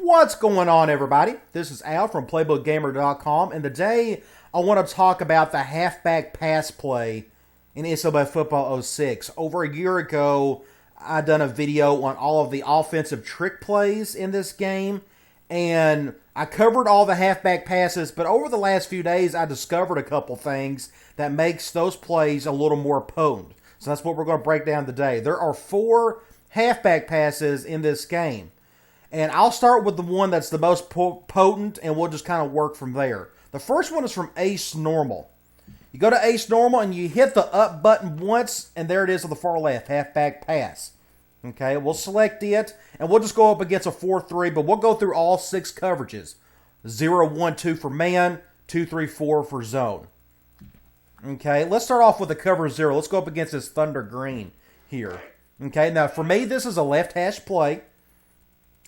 What's going on, everybody? This is Al from PlaybookGamer.com, and today I want to talk about the halfback pass play in NCAA Football 06. Over a year ago, I done a video on all of the offensive trick plays in this game, and I covered all the halfback passes, but over the last few days, I discovered a couple things that makes those plays a little more potent. So that's what we're going to break down today. There are 4 halfback passes in this game. And I'll start with the one that's the most potent, and we'll just kind of work from there. The first one is from Ace Normal. You go to Ace Normal, and you hit the up button once, and there it is on the far left, halfback pass. Okay, we'll select it, and we'll just go up against a 4-3, but we'll go through all 6 coverages. 0-1-2 for man, 2-3-4 for zone. Okay, let's start off with the cover 0. Let's go up against this Thunder Green here. Okay, now for me, this is a left hash play.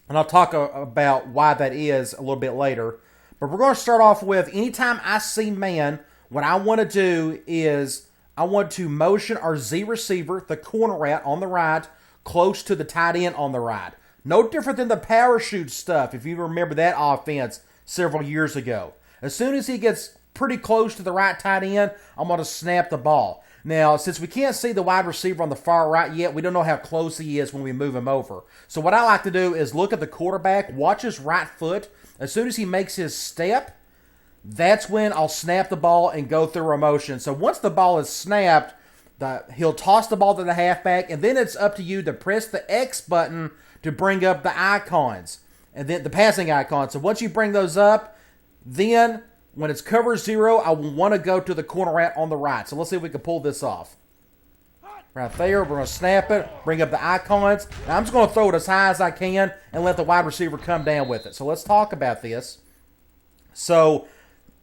And I'll talk about why that is a little bit later. But we're going to start off with, anytime I see man, what I want to do is I want to motion our Z receiver, the corner route on the right, close to the tight end on the right. No different than the parachute stuff, if you remember that offense several years ago. As soon as he gets pretty close to the right tight end, I'm going to snap the ball. Now, since we can't see the wide receiver on the far right yet, we don't know how close he is when we move him over. So what I like to do is look at the quarterback, watch his right foot. As soon as he makes his step, that's when I'll snap the ball and go through a motion. So once the ball is snapped, he'll toss the ball to the halfback, and then it's up to you to press the X button to bring up the icons, and then the passing icons. So once you bring those up, then when it's cover 0, I will want to go to the corner route on the right. So let's see if we can pull this off. Right there, we're going to snap it, bring up the icons. Now I'm just going to throw it as high as I can and let the wide receiver come down with it. So let's talk about this. So,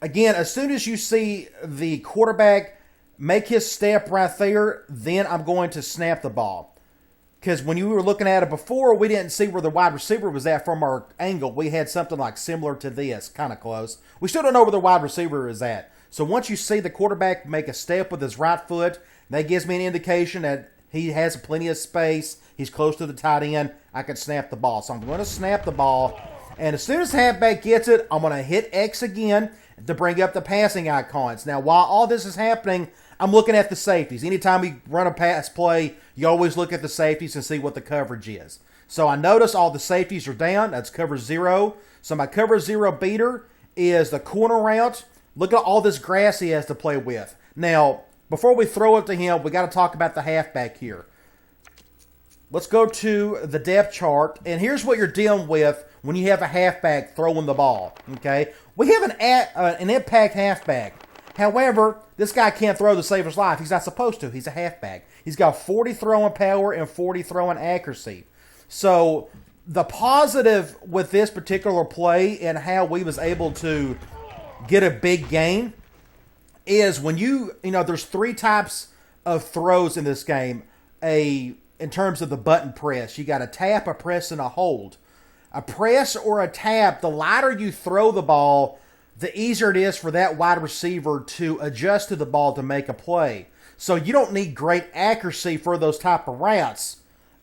again, as soon as you see the quarterback make his step right there, then I'm going to snap the ball. Because when you were looking at it before, we didn't see where the wide receiver was at from our angle. We had something like similar to this, kind of close. We still don't know where the wide receiver is at. So once you see the quarterback make a step with his right foot, that gives me an indication that he has plenty of space. He's close to the tight end. I can snap the ball. So I'm going to snap the ball. And as soon as halfback gets it, I'm going to hit X again to bring up the passing icons. Now, while all this is happening, I'm looking at the safeties. Anytime we run a pass play, you always look at the safeties and see what the coverage is. So I notice all the safeties are down. That's cover 0. So my cover 0 beater is the corner route. Look at all this grass he has to play with. Now, before we throw it to him, we got to talk about the halfback here. Let's go to the depth chart. And here's what you're dealing with when you have a halfback throwing the ball. Okay, we have an impact halfback. However, this guy can't throw to save his life. He's not supposed to. He's a halfback. He's got 40 throwing power and 40 throwing accuracy. So the positive with this particular play and how we was able to get a big gain is when you know, there's 3 types of throws in this game. In terms of the button press, you got a tap, a press, and a hold. A press or a tap, the lighter you throw the ball, the easier it is for that wide receiver to adjust to the ball to make a play. So you don't need great accuracy for those type of routes,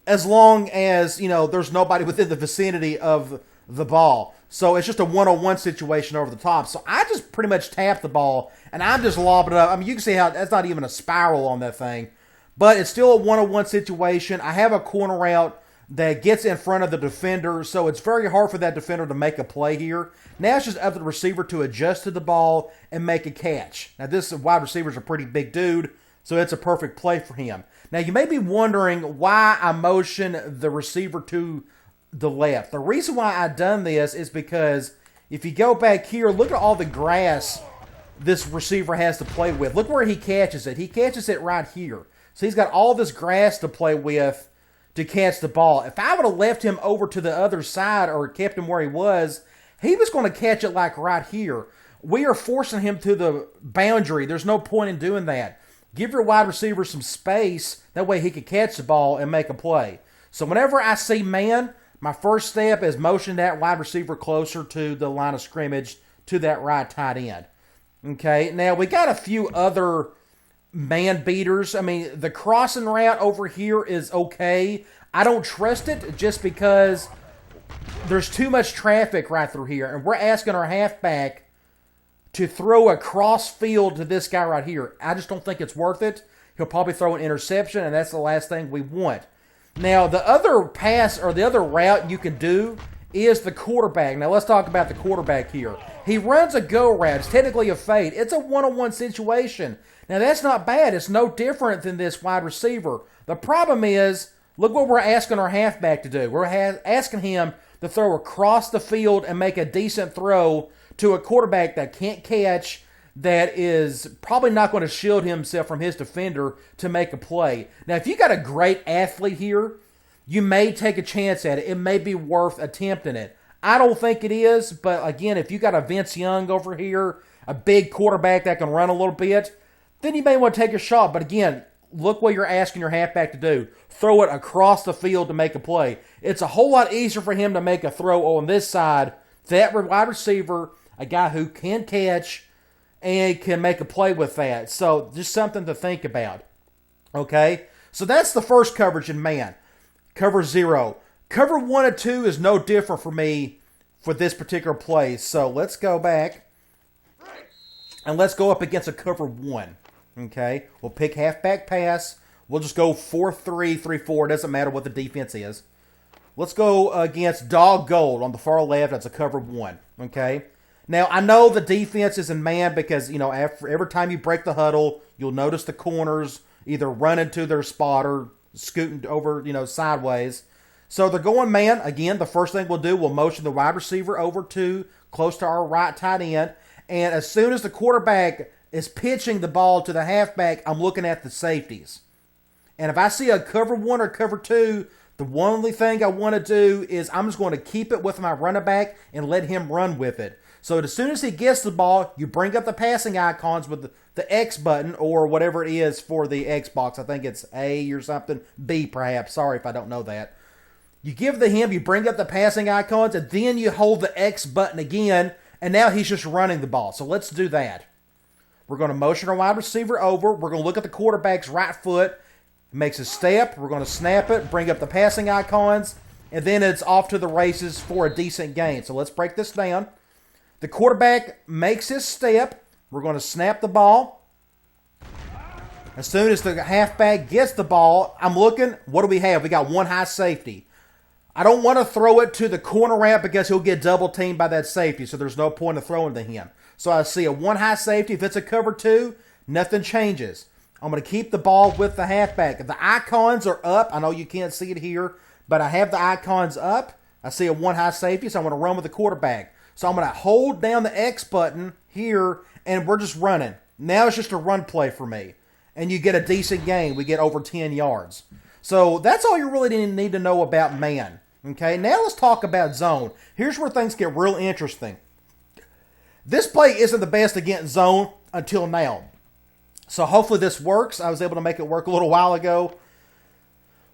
as long as, you know, there's nobody within the vicinity of the ball. So it's just a one-on-one situation over the top. So I just pretty much tap the ball, and I'm just lobbing it up. I mean, you can see how that's not even a spiral on that thing. But it's still a one-on-one situation. I have a corner route that gets in front of the defender, so it's very hard for that defender to make a play here. Now it's just up to the receiver to adjust to the ball and make a catch. Now this wide receiver is a pretty big dude, so it's a perfect play for him. Now you may be wondering why I motion the receiver to the left. The reason why I done this is because if you go back here, look at all the grass this receiver has to play with. Look where he catches it. He catches it right here. So he's got all this grass to play with to catch the ball. If I would have left him over to the other side or kept him where he was going to catch it like right here. We are forcing him to the boundary. There's no point in doing that. Give your wide receiver some space. That way he can catch the ball and make a play. So whenever I see man, my first step is motion that wide receiver closer to the line of scrimmage to that right tight end. Okay, now we got a few other man beaters. I mean, the crossing route over here is okay. I don't trust it just because there's too much traffic right through here, and we're asking our halfback to throw a cross field to this guy right here. I just don't think it's worth it. He'll probably throw an interception, and that's the last thing we want. Now, the other pass or the other route you can do is the quarterback. Now, let's talk about the quarterback here. He runs a go route. It's technically a fade. It's a one-on-one situation. Now, that's not bad. It's no different than this wide receiver. The problem is, look what we're asking our halfback to do. We're asking him to throw across the field and make a decent throw to a quarterback that can't catch, that is probably not going to shield himself from his defender to make a play. Now, if you got a great athlete here, you may take a chance at it. It may be worth attempting it. I don't think it is, but again, if you got a Vince Young over here, a big quarterback that can run a little bit, then you may want to take a shot. But again, look what you're asking your halfback to do. Throw it across the field to make a play. It's a whole lot easier for him to make a throw on this side. That wide receiver, a guy who can catch and can make a play with that. So just something to think about. Okay? So that's the first coverage in man. Cover 0. Cover 1 and 2 is no different for me for this particular play. So let's go back. And let's go up against a cover 1. Okay? We'll pick halfback pass. We'll just go 4-3, 3-4. It doesn't matter what the defense is. Let's go against dog gold on the far left. That's a cover 1. Okay? Now, I know the defense is in man because, every time you break the huddle, you'll notice the corners either running to their spot or scooting over, sideways. So they're going man. Again, the first thing we'll do, we'll motion the wide receiver over to close to our right tight end. And as soon as the quarterback is pitching the ball to the halfback, I'm looking at the safeties. And if I see a cover 1 or cover 2, the only thing I want to do is I'm just going to keep it with my running back and let him run with it. So as soon as he gets the ball, you bring up the passing icons with the X button or whatever it is for the Xbox. I think it's A or something. B perhaps. Sorry if I don't know that. You give to him, you bring up the passing icons, and then you hold the X button again, and now he's just running the ball. So let's do that. We're going to motion our wide receiver over. We're going to look at the quarterback's right foot. He makes a step. We're going to snap it, bring up the passing icons, and then it's off to the races for a decent gain. So let's break this down. The quarterback makes his step. We're going to snap the ball. As soon as the halfback gets the ball, I'm looking. What do we have? We got one high safety. I don't want to throw it to the corner route because he'll get double teamed by that safety, so there's no point of throwing to him. So I see a one high safety. If it's a cover 2, nothing changes. I'm going to keep the ball with the halfback. The icons are up. I know you can't see it here, but I have the icons up. I see a one high safety, so I'm going to run with the quarterback. So I'm going to hold down the X button here, and we're just running. Now it's just a run play for me. And you get a decent gain. We get over 10 yards. So that's all you really need to know about man. Okay, now let's talk about zone. Here's where things get real interesting. This play isn't the best against zone until now. So hopefully this works. I was able to make it work a little while ago.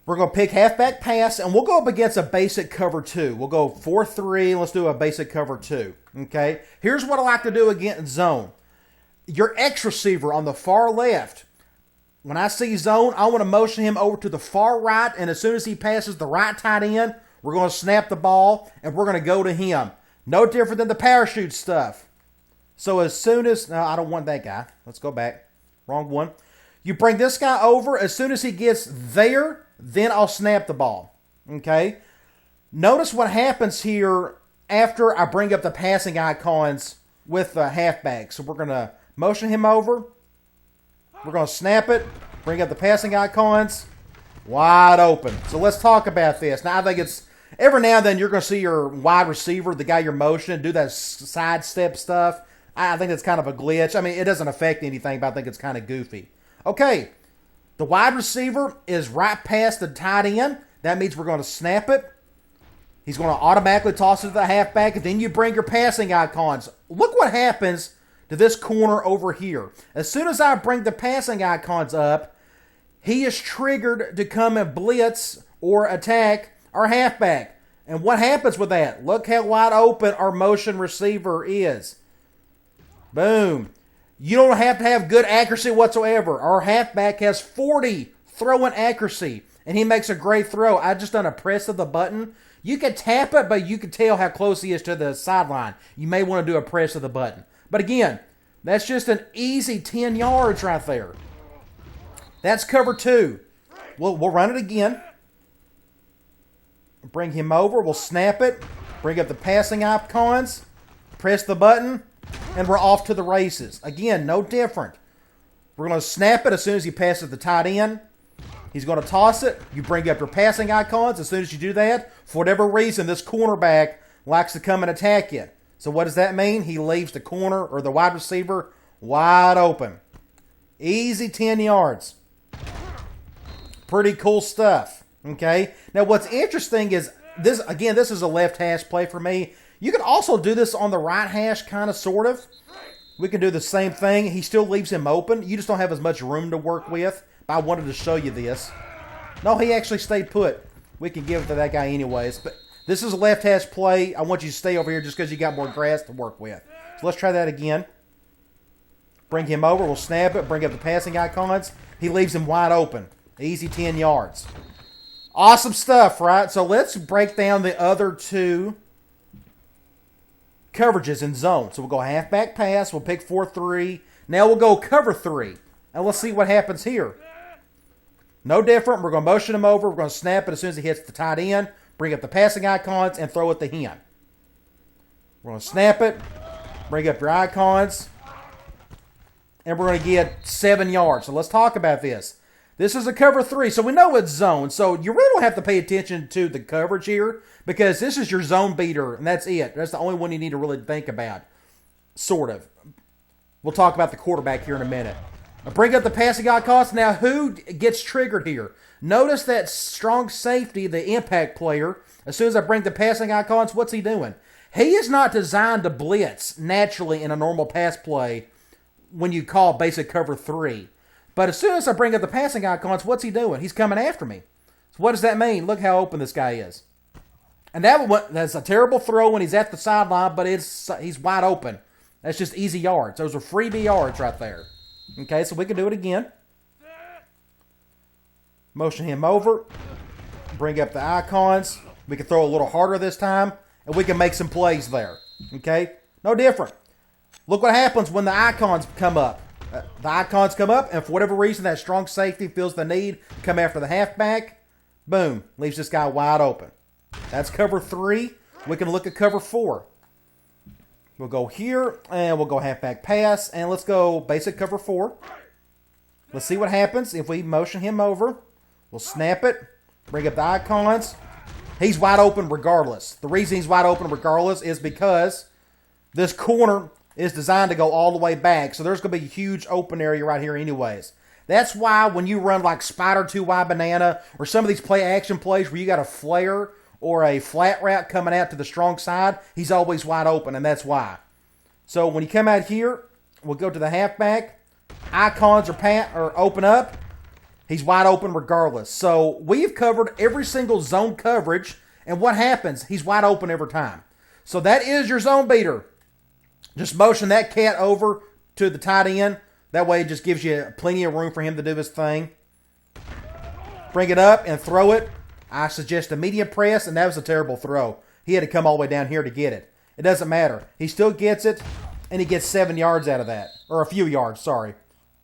We're going to pick halfback pass, and we'll go up against a basic cover 2. We'll go 4-3, and let's do a basic cover 2. Okay? Here's what I like to do against zone. Your X receiver on the far left, when I see zone, I want to motion him over to the far right, and as soon as he passes the right tight end, we're going to snap the ball, and we're going to go to him. No different than the parachute stuff. So as soon as... No, I don't want that guy. Let's go back. Wrong one. You bring this guy over. As soon as he gets there, then I'll snap the ball. Okay? Notice what happens here after I bring up the passing icons with the halfback. So we're going to motion him over. We're going to snap it. Bring up the passing icons. Wide open. So let's talk about this. Now, I think it's... Every now and then, you're going to see your wide receiver, the guy you're motioning, do that sidestep stuff. I think it's kind of a glitch. I mean, it doesn't affect anything, but I think it's kind of goofy. Okay, the wide receiver is right past the tight end. That means we're going to snap it. He's going to automatically toss it to the halfback, and then you bring your passing icons. Look what happens to this corner over here. As soon as I bring the passing icons up, he is triggered to come and blitz or attack our halfback. And what happens with that? Look how wide open our motion receiver is. Boom. You don't have to have good accuracy whatsoever. Our halfback has 40 throwing accuracy, and he makes a great throw. I just done a press of the button. You can tap it, but you can tell how close he is to the sideline. You may want to do a press of the button. But again, that's just an easy 10 yards right there. That's cover 2. We'll run it again. Bring him over. We'll snap it. Bring up the passing icons. Press the button. And we're off to the races. Again, no different. We're going to snap it as soon as he passes the tight end. He's going to toss it. You bring up your passing icons. As soon as you do that, for whatever reason, this cornerback likes to come and attack you. So what does that mean? He leaves the corner or the wide receiver wide open. Easy 10 yards. Pretty cool stuff. Okay. Now what's interesting is this is a left hash play for me. You can also do this on the right hash, kind of, sort of. We can do the same thing. He still leaves him open. You just don't have as much room to work with. But I wanted to show you this. No, he actually stayed put. We can give it to that guy anyways. But this is a left hash play. I want you to stay over here just because you got more grass to work with. So let's try that again. Bring him over. We'll snap it. Bring up the passing icons. He leaves him wide open. Easy 10 yards. Awesome stuff, right? So let's break down the other two coverages in zone. So we'll go halfback pass. We'll pick 4-3. Now we'll go cover 3. And let's see what happens here. No different. We're going to motion him over. We're going to snap it as soon as he hits the tight end. Bring up the passing icons and throw it to him. We're going to snap it. Bring up your icons. And we're going to get 7 yards. So let's talk about this. This is a cover 3, so we know it's zone. So you really don't have to pay attention to the coverage here because this is your zone beater, and that's it. That's the only one you need to really think about, sort of. We'll talk about the quarterback here in a minute. I'll bring up the passing icons. Now, who gets triggered here? Notice that strong safety, the impact player, as soon as I bring the passing icons, what's he doing? He is not designed to blitz naturally in a normal pass play when you call basic cover 3. But as soon as I bring up the passing icons, what's he doing? He's coming after me. So what does that mean? Look how open this guy is. And that's a terrible throw when he's at the sideline, but he's wide open. That's just easy yards. Those are freebie yards right there. Okay, so we can do it again. Motion him over. Bring up the icons. We can throw a little harder this time, and we can make some plays there. Okay? No different. Look what happens when the icons come up. The icons come up, and for whatever reason, that strong safety feels the need to come after the halfback. Boom. Leaves this guy wide open. That's cover 3. We can look at cover 4. We'll go here, and we'll go halfback pass, and let's go basic cover 4. Let's see what happens if we motion him over. We'll snap it, bring up the icons. He's wide open regardless. The reason he's wide open regardless is because this corner is designed to go all the way back, so there's going to be a huge open area right here anyways. That's why when you run like spider 2-wide banana or some of these play action plays where you got a flare or a flat route coming out to the strong side, he's always wide open, and that's why. So when you come out here, we'll go to the halfback. Icons are open up. He's wide open regardless. So we've covered every single zone coverage, and what happens? He's wide open every time. So that is your zone beater. Just motion that cat over to the tight end. That way it just gives you plenty of room for him to do his thing. Bring it up and throw it. I suggest a medium press, and that was a terrible throw. He had to come all the way down here to get it. It doesn't matter. He still gets it, and he gets 7 yards out of that. Or a few yards, sorry.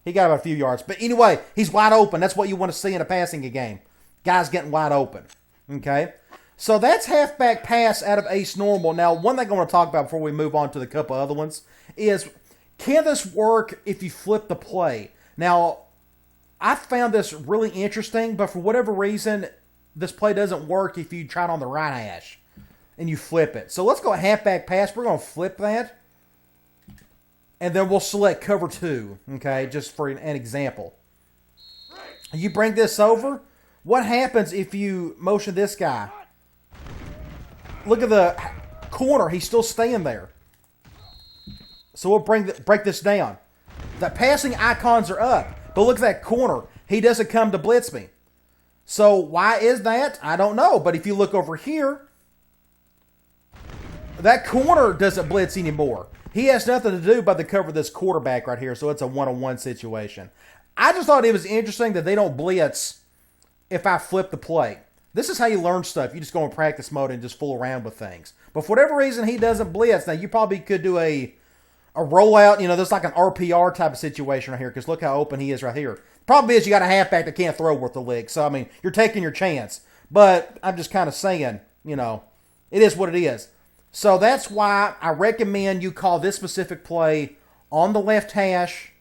He got a few yards. But anyway, he's wide open. That's what you want to see in a passing game. Guys getting wide open. Okay? So that's halfback pass out of ace normal. Now, one thing I want to talk about before we move on to the couple other ones is, can this work if you flip the play? Now, I found this really interesting, but for whatever reason, this play doesn't work if you try it on the right hash and you flip it. So let's go halfback pass. We're going to flip that. And then we'll select cover 2, okay, just for an example. You bring this over. What happens if you motion this guy? Look at the corner. He's still staying there. So we'll break this down. The passing icons are up. But look at that corner. He doesn't come to blitz me. So why is that? I don't know. But if you look over here, that corner doesn't blitz anymore. He has nothing to do but to cover this quarterback right here. So it's a one-on-one situation. I just thought it was interesting that they don't blitz if I flip the play. This is how you learn stuff. You just go in practice mode and just fool around with things. But for whatever reason, he doesn't blitz. Now, you probably could do a rollout. You know, there's like an RPR type of situation right here because look how open he is right here. Problem is you got a halfback that can't throw worth the lick. So, I mean, you're taking your chance. But I'm just kind of saying, you know, it is what it is. So that's why I recommend you call this specific play on the left hash,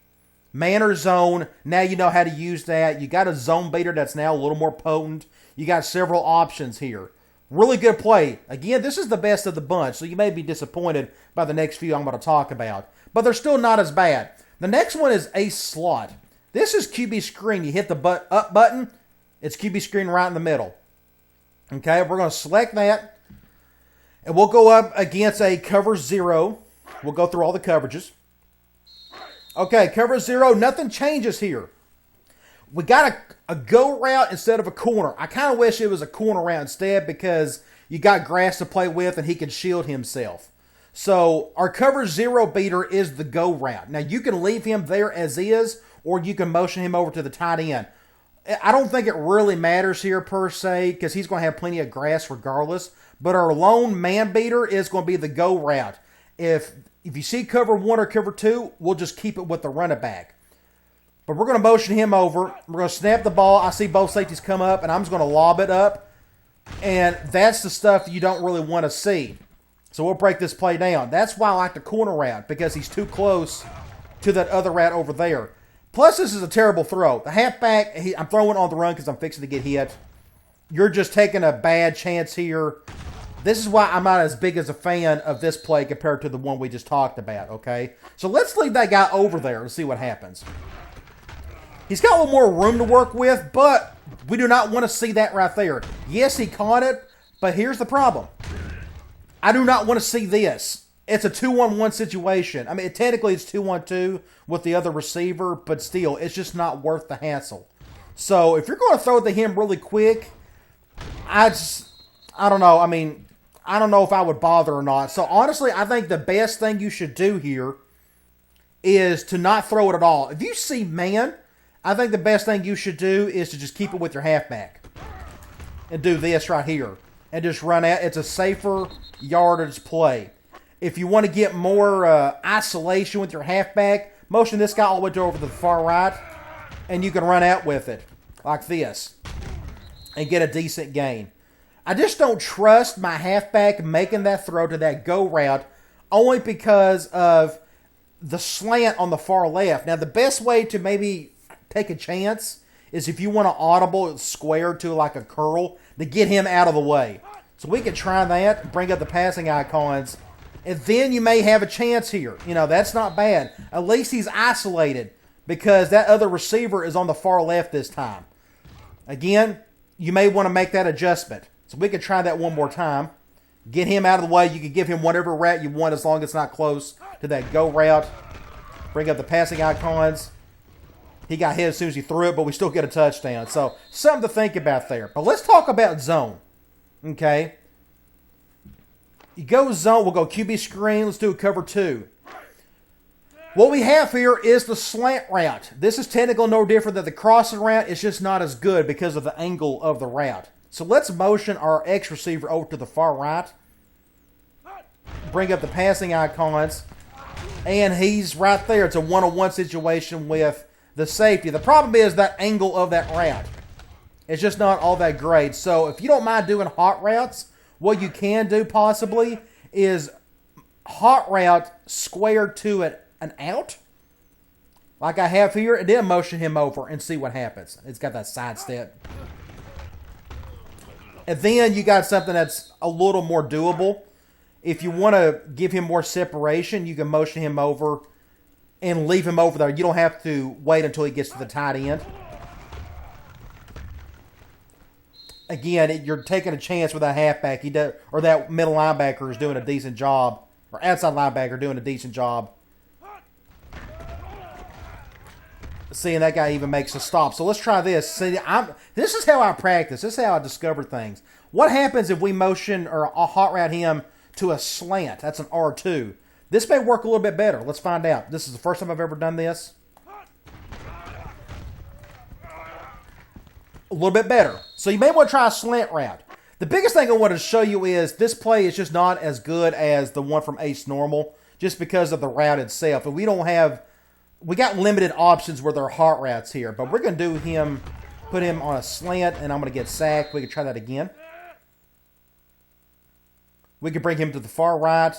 man or zone. Now you know how to use that. You got a zone beater that's now a little more potent. You got several options here. Really good play. Again, this is the best of the bunch, so you may be disappointed by the next few I'm going to talk about. But they're still not as bad. The next one is ace slot. This is QB screen. You hit the up button. It's QB screen right in the middle. Okay, we're going to select that. And we'll go up against a cover 0. We'll go through all the coverages. Okay, cover 0. Nothing changes here. We got a go route instead of a corner. I kind of wish it was a corner route instead because you got grass to play with and he can shield himself. So our cover 0 beater is the go route. Now you can leave him there as is or you can motion him over to the tight end. I don't think it really matters here per se because he's going to have plenty of grass regardless. But our lone man beater is going to be the go route. If you see cover 1 or cover 2, we'll just keep it with the running back. But we're going to motion him over. We're going to snap the ball. I see both safeties come up, and I'm just going to lob it up. And that's the stuff you don't really want to see. So we'll break this play down. That's why I like the corner route, because he's too close to that other route over there. Plus, this is a terrible throw. The halfback, I'm throwing on the run because I'm fixing to get hit. You're just taking a bad chance here. This is why I'm not as big as a fan of this play compared to the one we just talked about, okay? So let's leave that guy over there and see what happens. He's got a little more room to work with, but we do not want to see that right there. Yes, he caught it, but here's the problem. I do not want to see this. It's a 2-on-1 situation. I mean, technically it's 2-on-2 with the other receiver, but still, it's just not worth the hassle. So if you're going to throw it to him really quick, I don't know. I mean, I don't know if I would bother or not. So honestly, I think the best thing you should do here is to not throw it at all. If you see man, I think the best thing you should do is to just keep it with your halfback and do this right here and just run out. It's a safer yardage play. If you want to get more isolation with your halfback, motion this guy all the way over to the far right, and you can run out with it like this and get a decent gain. I just don't trust my halfback making that throw to that go route only because of the slant on the far left. Now, the best way to maybe take a chance is if you want to audible square to like a curl to get him out of the way. So we can try that, bring up the passing icons, and then you may have a chance here. You know, that's not bad. At least he's isolated because that other receiver is on the far left this time. Again, you may want to make that adjustment. So we can try that one more time. Get him out of the way. You can give him whatever route you want as long as it's not close to that go route. Bring up the passing icons. He got hit as soon as he threw it, but we still get a touchdown. So something to think about there. But let's talk about zone. Okay. You go zone. We'll go QB screen. Let's do a cover 2. What we have here is the slant route. This is technically no different than the crossing route. It's just not as good because of the angle of the route. So let's motion our X receiver over to the far right. Bring up the passing icons. And he's right there. It's a 1-on-1 situation with the safety. The problem is that angle of that route. It's just not all that great. So if you don't mind doing hot routes, what you can do possibly is hot route square to an out. Like I have here. And then motion him over and see what happens. It's got that side step. And then you got something that's a little more doable. If you want to give him more separation, you can motion him over and leave him over there. You don't have to wait until he gets to the tight end. Again, you're taking a chance with that halfback. Or that middle linebacker is doing a decent job. Or outside linebacker doing a decent job. Seeing that guy even makes a stop. So let's try this. See, this is how I practice. This is how I discover things. What happens if we motion or hot route him to a slant? That's an R2. This may work a little bit better. Let's find out. This is the first time I've ever done this. a little bit better. So you may want to try a slant route. The biggest thing I want to show you is this play is just not as good as the one from Ace Normal, just because of the route itself. And we got limited options where there are hot routes here. But we're going to put him on a slant, and I'm going to get sacked. We can try that again. We can bring him to the far right.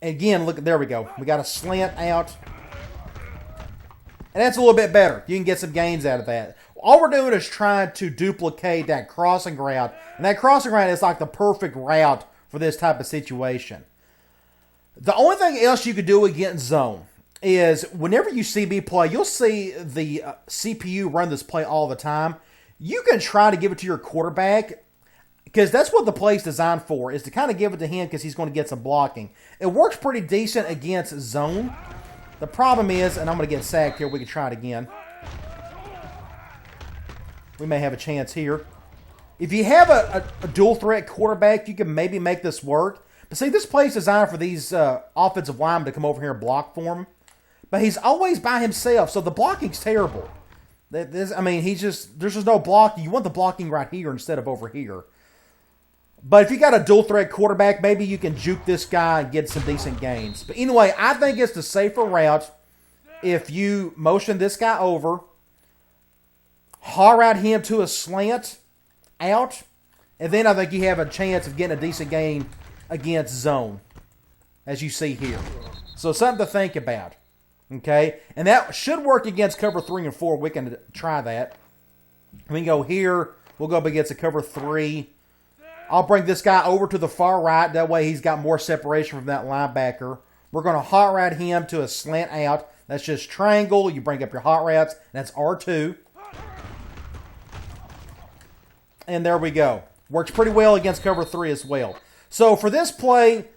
And again, look, there we go. We got a slant out. And that's a little bit better. You can get some gains out of that. All we're doing is trying to duplicate that crossing route. And that crossing route is like the perfect route for this type of situation. The only thing else you could do against zone is whenever you see me play, you'll see the CPU run this play all the time. You can try to give it to your quarterback because that's what the play is designed for, is to kind of give it to him because he's going to get some blocking. It works pretty decent against zone. The problem is, and I'm going to get sacked here. We can try it again. We may have a chance here. If you have a dual threat quarterback, you can maybe make this work. But see, this play is designed for these offensive linemen to come over here and block for him. But he's always by himself, so the blocking's terrible. There's just no blocking. You want the blocking right here instead of over here. But if you got a dual threat quarterback, maybe you can juke this guy and get some decent gains. But anyway, I think it's the safer route if you motion this guy over, hot route him to a slant out, and then I think you have a chance of getting a decent gain against zone, as you see here. So something to think about. Okay? And that should work against cover 3 and 4. We can try that. We can go here. We'll go up against a cover 3. I'll bring this guy over to the far right. That way he's got more separation from that linebacker. We're going to hot route him to a slant out. That's just triangle. You bring up your hot routes. That's R2. And there we go. Works pretty well against cover 3 as well. So for this play,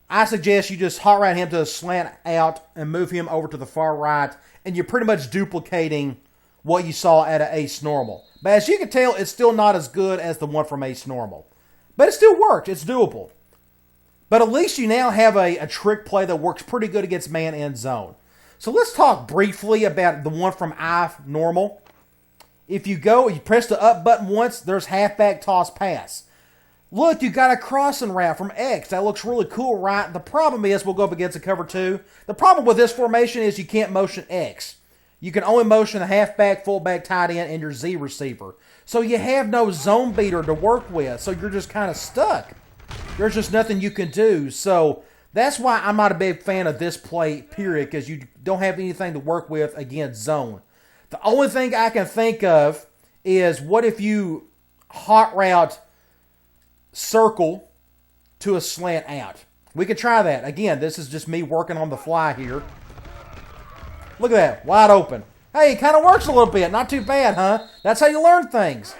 I suggest you just hot route him to a slant out and move him over to the far right. And you're pretty much duplicating what you saw at an Ace Normal. But as you can tell, it's still not as good as the one from Ace Normal. But it still worked. It's doable. But at least you now have a trick play that works pretty good against man and zone. So let's talk briefly about the one from I Normal. If you press the up button once, there's halfback toss pass. Look, you got a crossing route from X. That looks really cool, right? The problem is, we'll go up against a cover 2. The problem with this formation is you can't motion X. You can only motion the halfback, fullback, tight end, and your Z receiver. So you have no zone beater to work with. So you're just kind of stuck. There's just nothing you can do. So that's why I'm not a big fan of this play, period, because you don't have anything to work with against zone. The only thing I can think of is, what if you hot route circle to a slant out? We could try that. Again, this is just me working on the fly here. Look at that. Wide open. Hey, it kind of works a little bit. Not too bad, huh? That's how you learn things.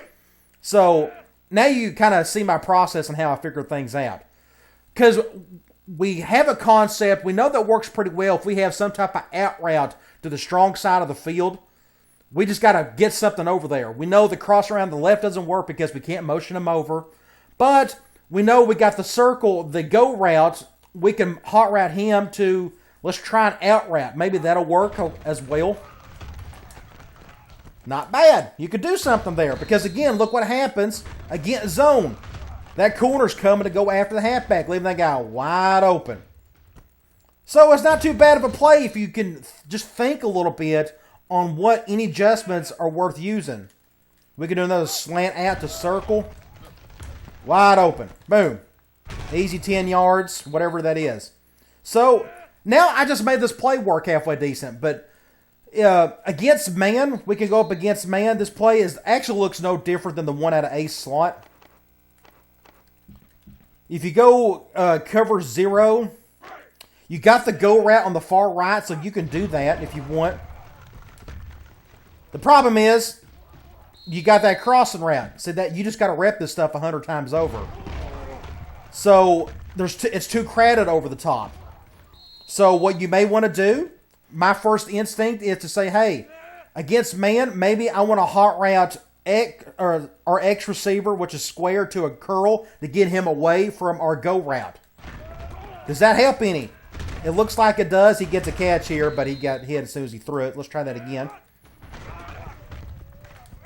So now you kind of see my process and how I figure things out. Because we have a concept. We know that works pretty well if we have some type of out route to the strong side of the field. We just got to get something over there. We know the cross around the left doesn't work because we can't motion him over. But we know we got the circle, the go route. We can hot route him to, let's try an out route. Maybe that'll work as well. Not bad. You could do something there. Because again, look what happens against zone. That corner's coming to go after the halfback, leaving that guy wide open. So it's not too bad of a play if you can just think a little bit on what any adjustments are worth using. We can do another slant out to circle. Wide open. Boom. Easy 10 yards, whatever that is. So now I just made this play work halfway decent. But against man, we can go up against man. This play actually looks no different than the one out of Ace slot. If you go cover 0, you got the go route on the far right, so you can do that if you want. The problem is, you got that crossing route. So that you just got to rep this stuff 100 times over. So it's too crowded over the top. So what you may want to do, my first instinct is to say, hey, against man, maybe I want to hot route X or our X receiver, which is square, to a curl to get him away from our go route. Does that help any? It looks like it does. He gets a catch here, but he got hit as soon as he threw it. Let's try that again.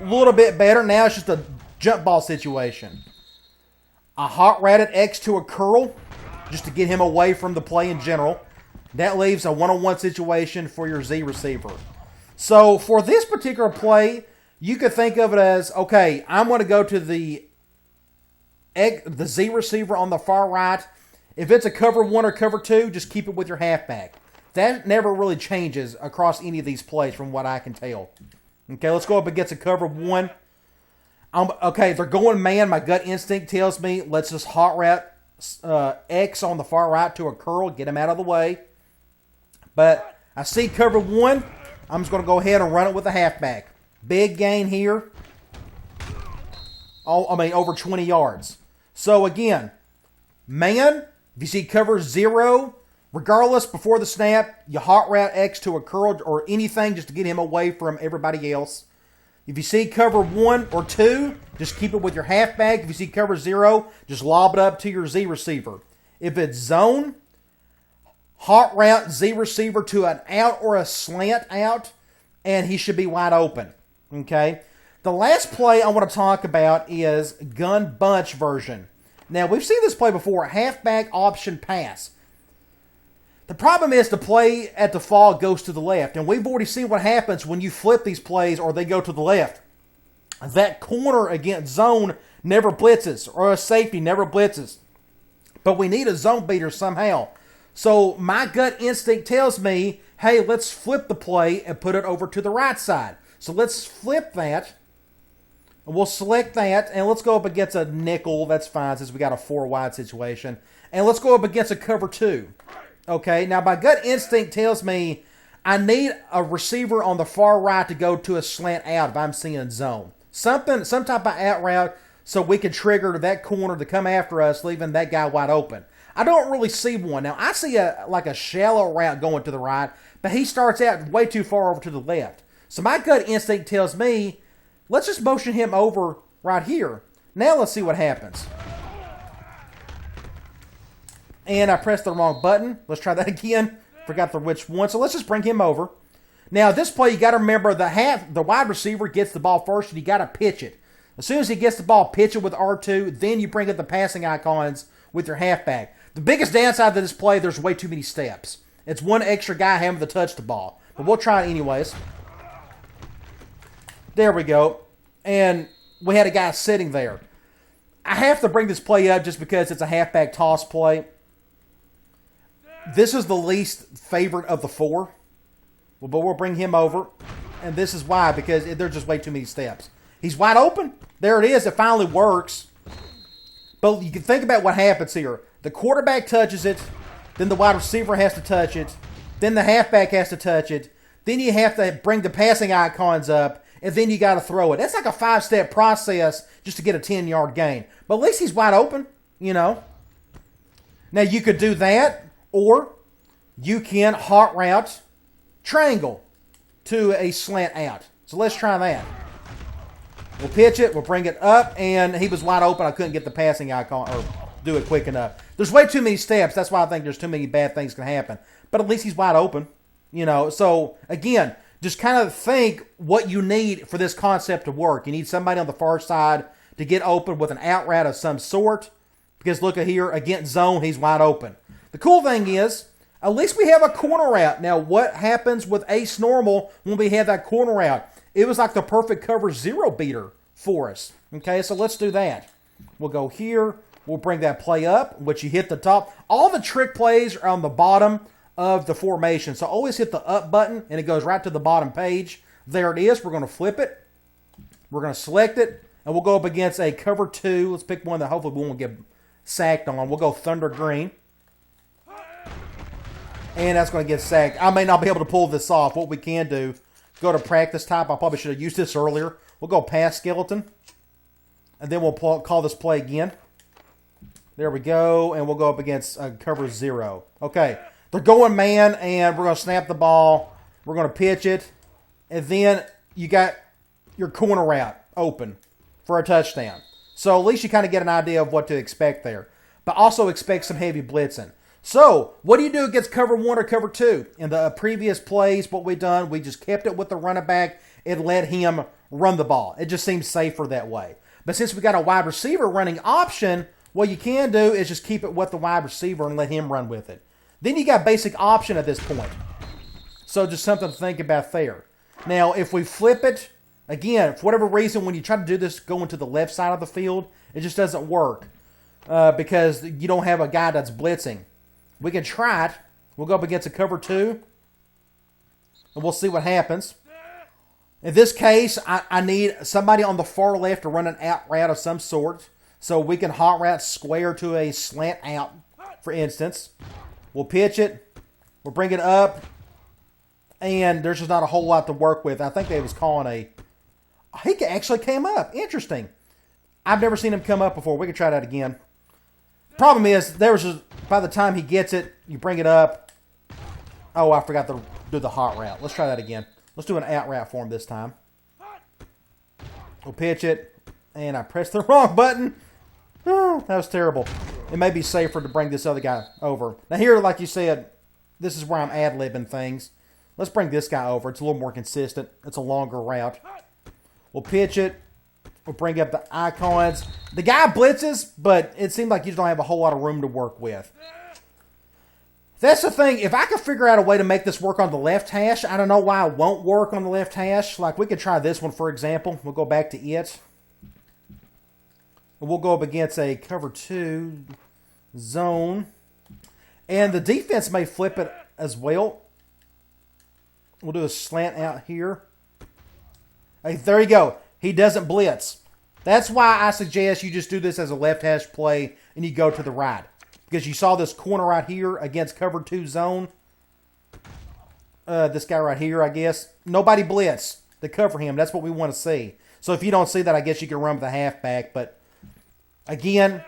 little bit better. Now it's just a jump ball situation. A hot routed X to a curl, just to get him away from the play in general. That leaves a one-on-one situation for your Z receiver. So for this particular play, you could think of it as, okay, I'm going to go to the Z receiver on the far right. If it's a cover 1 or cover 2, just keep it with your halfback. That never really changes across any of these plays from what I can tell. Okay, let's go up against a cover 1. Okay, they're going man. My gut instinct tells me let's just hot route X on the far right to a curl, get him out of the way. But I see cover 1. I'm just going to go ahead and run it with a halfback. Big gain here. Over 20 yards. So again, man, if you see cover 0, regardless, before the snap, you hot route X to a curl or anything just to get him away from everybody else. If you see cover 1 or 2, just keep it with your halfback. If you see cover 0, just lob it up to your Z receiver. If it's zone, hot route Z receiver to an out or a slant out, and he should be wide open. Okay? The last play I want to talk about is gun bunch version. Now, we've seen this play before, halfback option pass. The problem is the play at the fall goes to the left, and we've already seen what happens when you flip these plays or they go to the left. That corner against zone never blitzes, or a safety never blitzes. But we need a zone beater somehow. So my gut instinct tells me, hey, let's flip the play and put it over to the right side. So let's flip that. We'll select that, and let's go up against a nickel. That's fine since we got a 4-wide situation. And let's go up against a cover 2. Okay, now my gut instinct tells me I need a receiver on the far right to go to a slant out if I'm seeing zone. Some type of out route so we can trigger that corner to come after us, leaving that guy wide open. I don't really see one. Now, I see a shallow route going to the right, but he starts out way too far over to the left. So my gut instinct tells me, let's just motion him over right here. Now let's see what happens. And I pressed the wrong button. Let's try that again. Forgot which one. So let's just bring him over. Now, this play, you got to remember the wide receiver gets the ball first, and you got to pitch it. As soon as he gets the ball, pitch it with R2. Then you bring up the passing icons with your halfback. The biggest downside to this play, there's way too many steps. It's one extra guy having to touch the ball. But we'll try it anyways. There we go. And we had a guy sitting there. I have to bring this play up just because it's a halfback toss play. This is the least favorite of the 4. But we'll bring him over. And this is why, because there's just way too many steps. He's wide open. There it is. It finally works. But you can think about what happens here. The quarterback touches it. Then the wide receiver has to touch it. Then the halfback has to touch it. Then you have to bring the passing icons up. And then you got to throw it. That's like a 5-step process just to get a 10-yard gain. But at least he's wide open, you know. Now, you could do that. Or you can hot route triangle to a slant out. So let's try that. We'll pitch it. We'll bring it up. And he was wide open. I couldn't get the passing icon or do it quick enough. There's way too many steps. That's why I think there's too many bad things can happen. But at least he's wide open. You know, so again, just kind of think what you need for this concept to work. You need somebody on the far side to get open with an out route of some sort. Because look at here, against zone, he's wide open. The cool thing is, at least we have a corner route. Now, what happens with ace normal when we have that corner route? It was like the perfect cover 0 beater for us. Okay, so let's do that. We'll go here. We'll bring that play up, which you hit the top. All the trick plays are on the bottom of the formation. So always hit the up button, and it goes right to the bottom page. There it is. We're going to flip it. We're going to select it, and we'll go up against a cover 2. Let's pick one that hopefully we won't get sacked on. We'll go Thunder Green. And that's going to get sacked. I may not be able to pull this off. What we can do, go to practice type. I probably should have used this earlier. We'll go pass skeleton. And then we'll call this play again. There we go. And we'll go up against cover 0. Okay. They're going man, and we're going to snap the ball. We're going to pitch it. And then you got your corner route open for a touchdown. So at least you kind of get an idea of what to expect there. But also expect some heavy blitzing. So, what do you do against cover 1 or cover 2? In the previous plays, what we done, we just kept it with the running back and let him run the ball. It just seems safer that way. But since we got a wide receiver running option, what you can do is just keep it with the wide receiver and let him run with it. Then you got basic option at this point. So just something to think about there. Now, if we flip it, again, for whatever reason, when you try to do this going to the left side of the field, it just doesn't work because you don't have a guy that's blitzing. We can try it. We'll go up against a cover 2, and we'll see what happens. In this case, I need somebody on the far left to run an out route of some sort. So we can hot route square to a slant out, for instance. We'll pitch it. We'll bring it up. And there's just not a whole lot to work with. I think they was calling a... He actually came up. Interesting. I've never seen him come up before. We can try that again. Problem is, there was just, by the time he gets it, you bring it up. Oh, I forgot to do the hot route. Let's try that again. Let's do an out route for him this time. We'll pitch it. And I pressed the wrong button. Oh, that was terrible. It may be safer to bring this other guy over. Now here, like you said, this is where I'm ad-libbing things. Let's bring this guy over. It's a little more consistent. It's a longer route. We'll pitch it. We'll bring up the icons. The guy blitzes, but it seems like you don't have a whole lot of room to work with. That's the thing. If I could figure out a way to make this work on the left hash, I don't know why it won't work on the left hash. Like, we could try this one, for example. We'll go back to it. We'll go up against a cover 2 zone. And the defense may flip it as well. We'll do a slant out here. Hey, there you go. He doesn't blitz. That's why I suggest you just do this as a left hash play and you go to the right. Because you saw this corner right here against cover 2 zone. This guy right here, I guess. Nobody blitz to cover him. That's what we want to see. So if you don't see that, I guess you can run with a halfback. But again,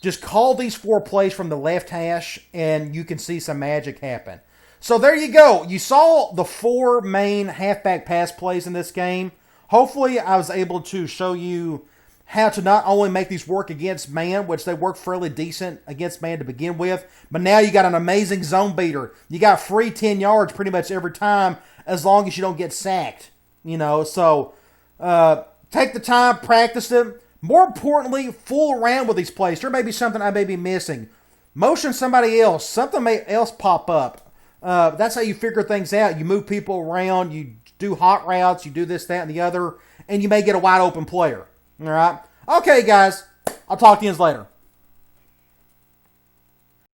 just call these 4 plays from the left hash and you can see some magic happen. So there you go. You saw the 4 main halfback pass plays in this game. Hopefully I was able to show you how to not only make these work against man, which they work fairly decent against man to begin with, but now you got an amazing zone beater. You got free 10 yards pretty much every time as long as you don't get sacked. You know, so take the time, practice them. More importantly, fool around with these plays. There may be something I may be missing. Motion somebody else. Something may else pop up. That's how you figure things out. You move people around. You do hot routes. You do this, that, and the other. And you may get a wide open player. All right? Okay, guys. I'll talk to you later.